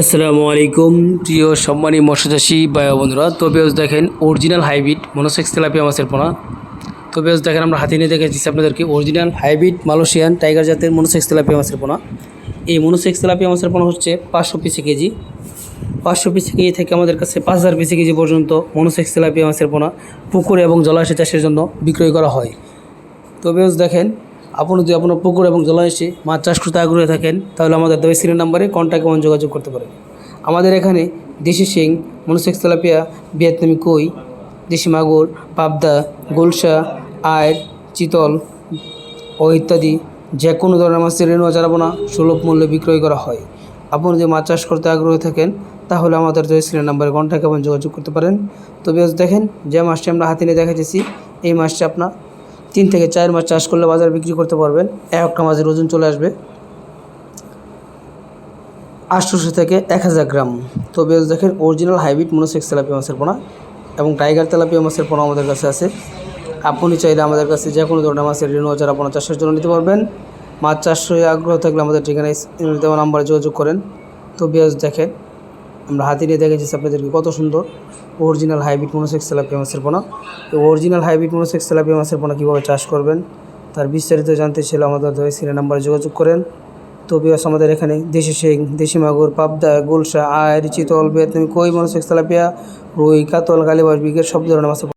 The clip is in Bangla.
আসসালামু আলাইকুম প্রিয় সম্মানী মৎস্যচাষী ভাই বন্ধুরা। তো বেশ দেখেন অরিজিনাল হাইব্রিড মনোসেক্স তেলাপিয়া মাছের পোনা। তো বেশ দেখেন আমরা হাতে নিয়ে দেখেছি আপনাদেরকে অরিজিনাল হাইব্রিড মালয়েশিয়ান টাইগার জাতের মনোসেক্স তেলাপিয়া মাছের পোনা। এই মনোসেক্স তেলাপিয়া মাছের পোনা হচ্ছে 500 পিসে কেজি। 500 পিসে কেজি থেকে আমাদের কাছে 5000 পিসে কেজি পর্যন্ত মনোসেক্স তেলাপিয়া মাছের পোনা পুকুরে এবং জলাশয় চাষের জন্য বিক্রয় করা হয়। তো বেশ দেখেন আপনি যদি আপনার পুকুর এবং জলাশয়ে মাছ চাষ করতে আগ্রহী থাকেন তাহলে আমাদের দেওয়া স্ক্রিনের নাম্বারে কন্ট্যাক্ট এবং যোগাযোগ করতে পারেন। আমাদের এখানে দেশি শিং, মনোসেক্স তেলাপিয়া, ভিয়েতনামি কই, দেশি মাগুর, পাবদা, গোলসা, আয়ের, চিতল ও ইত্যাদি যে কোনো ধরনের মাছের রেণু চারাপোনা সুলভ মূল্যে বিক্রয় করা হয়। আপনি যদি মাছ চাষ করতে আগ্রহী থাকেন তাহলে আমাদের দেওয়া স্ক্রিনের নাম্বারে কন্ট্যাক্ট এবং যোগাযোগ করতে পারেন। তো বেশ দেখেন যে মাছটি আমরা হাতে নিয়ে দেখাচ্ছি, এই মাছটি আপনার 3 থেকে 4 মাস চাষ করলে বাজারে বিক্রি করতে পারবেন। একটা মাছের ওজন চলে আসবে 800 থেকে 1000 গ্রাম। তো বেশ দেখেন অরিজিনাল হাইব্রিড মনোসেক্স তেলাপিয়া মাছের পোনা এবং টাইগার তেলাপিয়া মাছের পোনা আমাদের কাছে আছে। আপনি চাইলে আমাদের কাছে যে কোনো ধরনের মাছের রেণু চারাপোনা চাষের জন্য নিতে পারবেন। মাছ চাষে আগ্রহ থাকলে আমাদের ঠিকানায় দেওয়া নাম্বারে যোগাযোগ করেন। তো বেশ দেখেন আমরা হাতে নিয়ে দেখেছি আপনাদেরকে কত সুন্দর অরিজিনাল হাইব্রিড মনোসেক্স তেলাপিয়া মাছের পোনা। তো অরিজিনাল হাইব্রিড মনোসেক্স তেলাপিয়া মাছের পোনা কীভাবে চাষ করবেন তার বিস্তারিত জানতে চাইলে আমাদের স্ক্রিনের নাম্বারে যোগাযোগ করেন। তো বিয়াস আমাদের এখানে দেশি শিং, দেশি মাগুর, পাবদা, গোলসা, আয়ের, চিতল, ভিয়েতনামি কই, মনোসেক্স তেলাপিয়া, রুই, কাতল, কালীবাস, বিকেট সব ধরনের মাছের